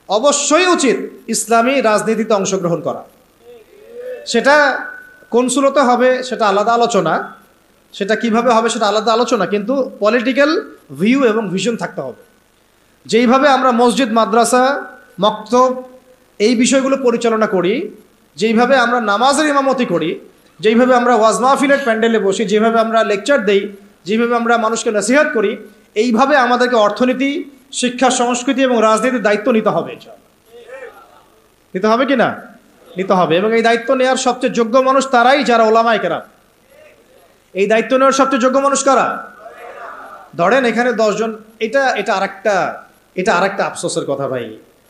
অবশ্যই উচিত ইসলামী রাজনীতিতে অংশগ্রহণ করা। সেটা কোন সুরতে হবে সেটা আলাদা আলোচনা, সেটা কিভাবে হবে সেটা আলাদা আলোচনা, কিন্তু পলিটিক্যাল ভিউ এবং ভিশন থাকতে হবে। যেইভাবে আমরা মসজিদ, মাদ্রাসা, মক্তব এই বিষয়গুলো পরিচালনা করি, যেইভাবে আমরা নামাজের ইমামতি করি, যেইভাবে আমরা ওয়াজ মাহফিলের প্যান্ডেলে বসি, যেভাবে আমরা লেকচার দেই, যেভাবে আমরা মানুষকে নসিহত করি, এইভাবে আমাদেরকে অর্থনীতি, শিক্ষা, সংস্কৃতি এবং রাজনীতির দায়িত্ব নিতে হবে। নিতে হবে কি না? নিতে হবে। এবং এই দায়িত্ব নেওয়ার সবচেয়ে যোগ্য মানুষ তারাই যারা ওলামায়ে কেরাম। এই দায়িত্ব নেওয়ার সবচেয়ে যোগ্য মানুষ কারা? ধরেন এখানে 10 জন, এটা আরেকটা আফসোসের কথা ভাই,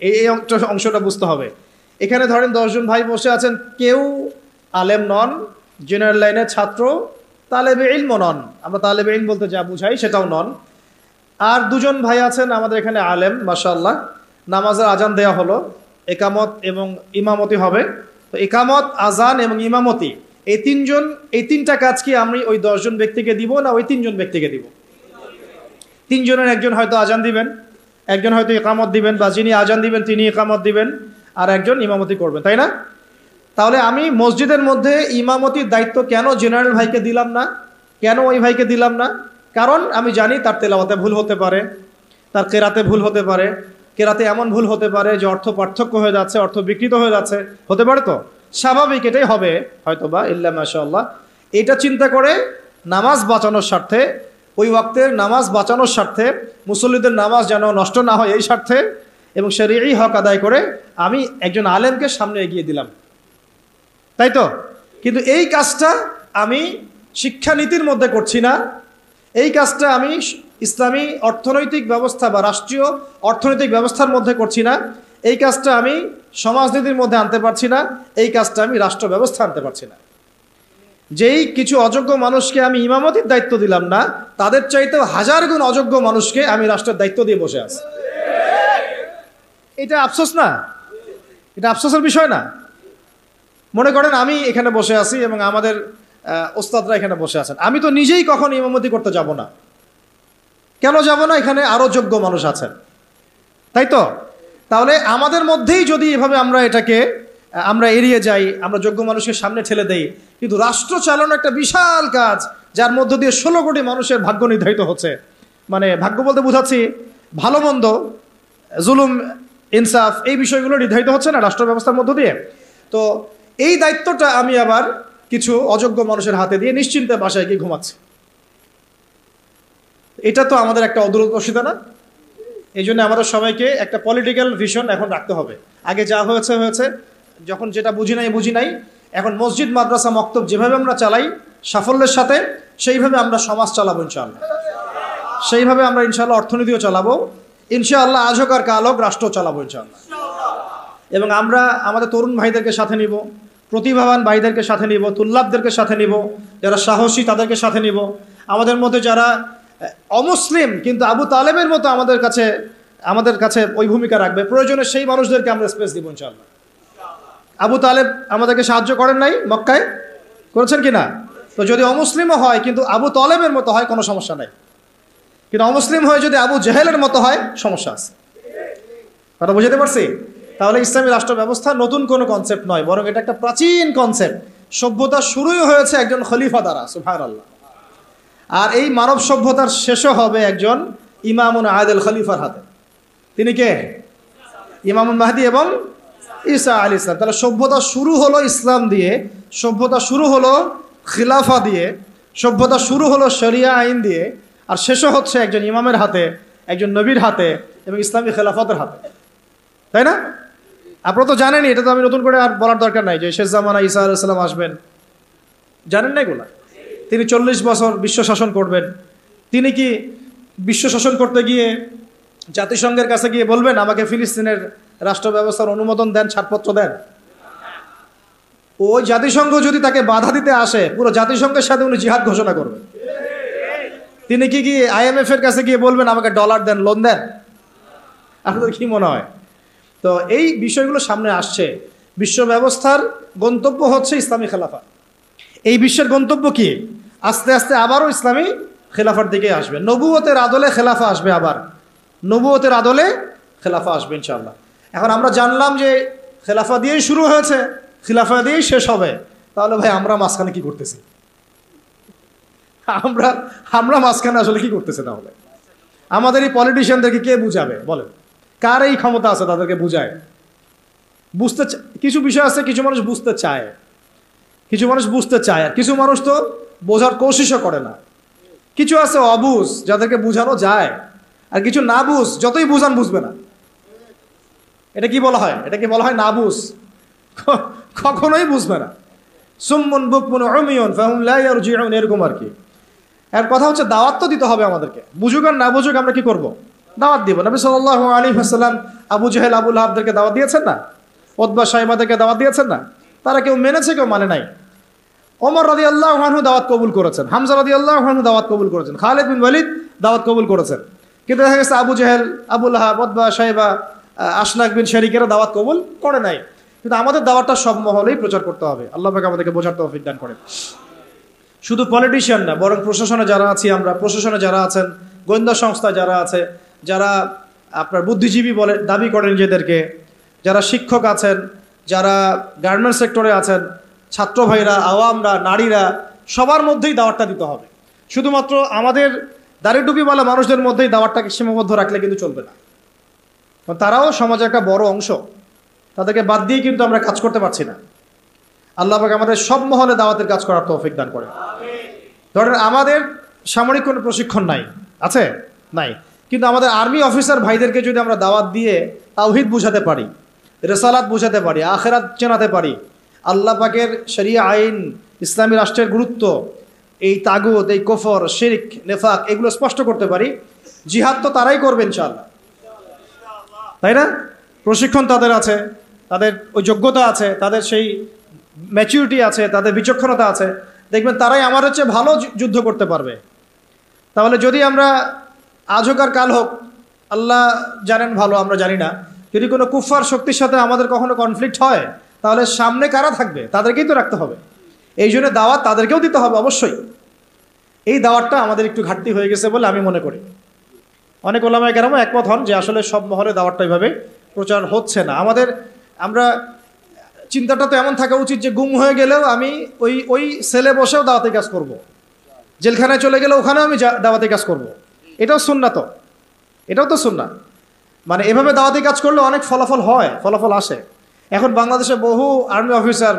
এই অংশটা বুঝতে হবে। এখানে ধরেন 10 জন ভাই বসে আছেন, কেউ আলেম নন, জেনারেল লাইনের ছাত্র, তালেবে ইলম নন, আমরা তালেবে ইলম বলতে যা বুঝাই সেটাও নন। আর 2 জন ভাই আছেন আমাদের এখানে আলেম, মাশাআল্লাহ। নামাজের আজান দেয়া হলো, একামত এবং ইমামতি হবে। তো একামত, আজান এবং ইমামতি এই 3টা কাজ কি আমি ওই 10 জন ব্যক্তিকে দিব না ওই 3 জন ব্যক্তিকে দিব? 3 জনের একজন হয়তো আজান দিবেন, একজন হয়তো ইকামত দিবেন, বা যিনি আজান দিবেন তিনি ইকামত দিবেন, আর একজন ইমামতি করবেন, তাই না? তাহলে আমি মসজিদের মধ্যে ইমামতির দায়িত্ব কেন জেনারেল ভাইকে দিলাম না? কেন ওই ভাইকে দিলাম না? কারণ আমি জানি তার তেলাওয়াতে ভুল হতে পারে, তার কেরাতে ভুল হতে পারে, কেরাতে এমন ভুল হতে পারে যে অর্থ পার্থক্য হয়ে যাচ্ছে, অর্থ বিকৃত হয়ে যাচ্ছে, হতে পারে। তো স্বাভাবিক, এটাই হবে হয়তোবা, ইল্লা মাশাআল্লাহ। এটা চিন্তা করে নামাজ বাঁচানোর স্বার্থে, ওই ওয়াক্তের নামাজ বাঁচানোর স্বার্থে, মুসল্লিদের নামাজ যেন নষ্ট না হয় এই স্বার্থে, এবং শরীয়ী হক আদায় করে আমি একজন আলেমকে সামনে এগিয়ে দিলাম, তাই তো? কিন্তু এই কাজটা আমি শিক্ষানীতির মধ্যে করছি না, এই কাজটা আমি ইসলামী অর্থনৈতিক ব্যবস্থা বা রাষ্ট্রীয় অর্থনৈতিক ব্যবস্থার মধ্যে করছি না, এই কাজটা আমি সমাজনীতির মধ্যে আনতে পারছি না, এই কাজটা আমি রাষ্ট্র ব্যবস্থা আনতে পারছি না। যেই কিছু অযোগ্য মানুষকে আমি ইমামতির দায়িত্ব দিলাম না, তাদের চাইতেও 1000 গুণ অযোগ্য মানুষকে আমি রাষ্ট্রের দায়িত্ব দিয়ে বসে আছি। এটা আফসোস না? এটা আফসোসের বিষয় না? মনে করেন আমি এখানে বসে আছি এবং আমাদের ওস্তাদরা এখানে বসে আছেন, আমি তো নিজেই কখন ইমামতি করতে যাব না। কেন যাব না? এখানে আরো যোগ্য মানুষ আছেন, তাই তো? তাহলে আমাদের মধ্যেই যদি এভাবে আমরা এড়িয়ে যাই, আমরা যোগ্য মানুষকে সামনে ঠেলে দেই, কিন্তু রাষ্ট্র চালানো একটা বিশাল কাজ, যার মধ্য দিয়ে 16 কোটি মানুষের ভাগ্য নির্ধারিত হচ্ছে। মানে ভাগ্য বলতে বোঝাচ্ছি ভালো মন্দ, জুলুম, ইনসাফ, এই বিষয়গুলো নির্ধারিত হচ্ছে না রাষ্ট্র ব্যবস্থার মধ্য দিয়ে। তো এই দায়িত্বটা আমি আবার কিছু অযোগ্য মানুষের হাতে দিয়ে নিশ্চিন্তে বাসায় গিয়ে ঘুমাচ্ছি। এটা তো আমাদের একটা অদূরদর্শিতা না? এই জন্য আমাদের সবাইকে একটা পলিটিক্যাল ভিশন এখন রাখতে হবে। আগে যা হয়েছে হয়েছে, যখন যেটা বুঝি নাই, এখন মসজিদ, মাদ্রাসা, মক্তব যেভাবে আমরা চালাই সাফল্যের সাথে, সেইভাবে আমরা সমাজ চালাবো ইনশাআল্লাহ, সেইভাবে আমরা ইনশাআল্লাহ অর্থনীতিও চালাবো, ইনশাআল্লাহ আজ হোক আর কাল হোক রাষ্ট্র চালাবো ইনশাআল্লাহ। এবং আমরা আমাদের তরুণ ভাইদেরকে সাথে নিব, প্রতিভাবান ভাইদেরকে সাথে নিব, তুল্লাবদেরকে সাথে নিব, যারা সাহসী তাদেরকে সাথে নিব। আমাদের মধ্যে যারা অমুসলিম কিন্তু আবু তালেবের মতো আমাদের কাছে ওই ভূমিকা রাখবে, প্রয়োজনে সেই মানুষদেরকে আমরা স্পেস দিব ইনশাআল্লাহ। আবু তালেব আমাদেরকে সাহায্য করেন নাই মক্কায়? করেছেন কিনা? তো যদি অমুসলিমও হয় কিন্তু আবু তালেবের মতো হয়, কোনো সমস্যা নাই। কিন্তু অমুসলিম হয়ে যদি আবু জেহেলের মতো হয়, সমস্যা আছে। কথা বুঝতে পারছি? তাহলে ইসলামী রাষ্ট্র ব্যবস্থা নতুন কোনো কনসেপ্ট নয়, বরং এটা একটা প্রাচীন কনসেপ্ট। সভ্যতা শুরুই হয়েছে একজন খলিফা দ্বারা, সুবহানাল্লাহ। আর এই মানব সভ্যতার শেষও হবে একজন ইমামুন আদিল খলিফার হাতে। তিনি কে? ইমামুল মাহদি এবং ঈসা আলাইহিস সালাম। তাহলে সভ্যতা শুরু হলো ইসলাম দিয়ে, সভ্যতা শুরু হলো খিলাফা দিয়ে, সভ্যতা শুরু হলো শরিয়া আইন দিয়ে, আর শেষও হচ্ছে একজন ইমামের হাতে, একজন নবীর হাতে এবং ইসলামী খেলাফতের হাতে, তাই না? আপনারা তো জানেনই, এটা তো আমি নতুন করে আর বলার দরকার নাই যে শেষ জামানা ঈসা আলাইহিস সালাম আসবেন। জানেন না এগুলা? তিনি 40 বছর বিশ্ব শাসন করবেন। তিনি কি বিশ্ব শাসন করতে গিয়ে জাতিসংঘের কাছে গিয়ে বলবেন আমাকে ফিলিস্তিনের রাষ্ট্র ব্যবস্থার অনুমোদন দেন, ছাড়পত্র দেন? ওই জাতিসংঘ যদি তাকে বাধা দিতে আসে, পুরো জাতিসংঘের সাথে উনি জিহাদ ঘোষণা করবেন। তিনি কি IMF এর কাছে গিয়ে বলবেন আমাকে ডলার দেন, লোন দেন? আপনাদের কি মনে হয়? তো এই বিষয়গুলো সামনে আসছে। বিশ্ব ব্যবস্থার গন্তব্য হচ্ছে ইসলামী খেলাফা। এই বিশ্বের গন্তব্য কি? আস্তে আস্তে আবারও ইসলামী খেলাফার দিকে আসবে। নবুয়তের আদলে খেলাফা আসবে, আবার নবুয়তের আদলে খেলাফা আসবে ইনশাআল্লাহ। এখন আমরা জানলাম যে খেলাফা দিয়েই শুরু হয়েছে, খিলাফা দিয়েই শেষ হবে, তাহলে ভাই আমরা মাঝখানে কি করতেছি? আমরা আমরা মাঝখানে আসলে কি করতেছি? তাহলে আমাদের এই পলিটিশিয়ানদেরকে কে বুঝাবে বলেন? কার এই ক্ষমতা আছে তাদেরকে বুঝায়? কিছু বিষয় আছে, কিছু মানুষ বুঝতে চায়, কিছু মানুষ বুঝতে চায়, আর কিছু মানুষ তো বোঝার কোশিশও করে না। কিছু আছে অবুঝ, যাদেরকে বুঝানো যায়, আর কিছু না বুঝ, যতই বুঝান বুঝবে না। এটা কি বলা হয়? এটাকে বলা হয় না বুঝ, কখনোই বুঝবে না। সুম্মুন বুকমুন উমিয়ুন ফাহুম লা ইয়ারজিউন, এরকম আর কি। এর কথা হচ্ছে দাওয়াত তো দিতে হবে আমাদেরকে, বুঝুক আর না বুঝুক আমরা কি করব? দাওয়াত দিব। নবী সাল্লাল্লাহু আলাইহি ওয়াসাল্লাম আবু জেহেল আবু লাহাবদেরকে দাওয়াত দিয়েছেন না? উতবা শাইবাদেরকে দাওয়াত দিয়েছেন না? তারা কেউ মেনেছে, কেউ মানে নাই। ওমর রাদিয়াল্লাহু আনহু দাওয়াত কবুল করেছেন, হামজা রাদিয়াল্লাহু আনহু দাওয়াত কবুল করেছেন, খালিদ বিন ওয়ালিদ দাওয়াত কবুল করেছেন। কিন্তু দেখা গেছে আবু জেহেল, আবু লাহাব, উতবা শাইবা, আশনাক বিন শরীকেরা দাওয়াত কবুল করে নাই। কিন্তু আমাদের দাওয়াতটা সব মহলেই প্রচার করতে হবে। আল্লাহ পাক আমাদেরকে বোঝার তৌফিক দান করেন। শুধু পলিটিশিয়ান না, বরং প্রশাসনে যারা আছি আমরা, প্রশাসনে যারা আছেন, গোয়েন্দা সংস্থা যারা আছে, যারা আপনার বুদ্ধিজীবী বলে দাবি করেন নিজেদেরকে, যারা শিক্ষক আছেন, যারা গার্মেন্টস সেক্টরে আছেন, ছাত্র ভাইরা, আওয়ামরা, নারীরা, সবার মধ্যেই দাওয়াতটা দিতে হবে। শুধুমাত্র আমাদের দাড়ি টুপিওয়ালা মানুষদের মধ্যেই দাওয়াতটাকে সীমাবদ্ধ রাখলে কিন্তু চলবে না, কারণ তারাও সমাজের একটা বড় অংশ। তাদেরকে বাদ দিয়ে কিন্তু আমরা কাজ করতে পারছি না। আল্লাহ পাক আমাদের সব মহলে দাওয়াতের কাজ করার তৌফিক দান করেন। ধরেন আমাদের সামরিক কোনো প্রশিক্ষণ নাই, আছে? নাই। কিন্তু আমাদের আর্মি অফিসার ভাইদেরকে যদি আমরা দাওয়াত দিয়ে তাওহীদ বুঝাতে পারি, রিসালাত বুঝাতে পারি, আখিরাত চেনাতে পারি, আল্লাহ পাকের শরিয়া আইন, ইসলামী রাষ্ট্রের গুরুত্ব, এই তাগুত, এই কুফর, শিরক, নেফাক, এগুলো স্পষ্ট করতে পারি, জিহাদ তো তারাই করবে ইনশাআল্লাহ, তাই না? প্রশিক্ষণ তাদের আছে, তাদের ওই যোগ্যতা আছে, তাদের সেই ম্যাচুরিটি আছে, তাদের বিচক্ষণতা আছে, দেখবেন তারাই আমাদের চেয়ে ভালো যুদ্ধ করতে পারবে। তাহলে যদি আমরা আজ হোক আর কাল হোক, আল্লাহ জানেন ভালো, আমরা জানি না, যদি কোনো কুফার শক্তির সাথে আমাদের কখনো কনফ্লিক্ট হয়, তাহলে সামনে কারা থাকবে? তাদেরকেই তো রাখতে হবে। এই জন্য দাওয়াত তাদেরকেও দিতে হবে অবশ্যই। এই দাওয়াতটা আমাদের একটু ঘাটতি হয়ে গেছে বলে আমি মনে করি। অনেক ওলামায়ে কেরাম একমত হন যে আসলে সব মহলে দাওয়াতটা এইভাবে প্রচার হচ্ছে না। আমরা চিন্তাটা তো এমন থাকা উচিত যে গুম হয়ে গেলেও আমি ওই সেলে বসেও দাওয়াতের কাজ করব, জেলখানায় চলে গেলে ওখানেও আমি দাওয়াতের কাজ করব। এটাও সুন্নাহ, তো এটাও তো সুন্নাহ। মানে এভাবে দাওয়াতি কাজ করলে অনেক ফলাফল হয়, ফলাফল আসে। এখন বাংলাদেশে বহু আর্মি অফিসার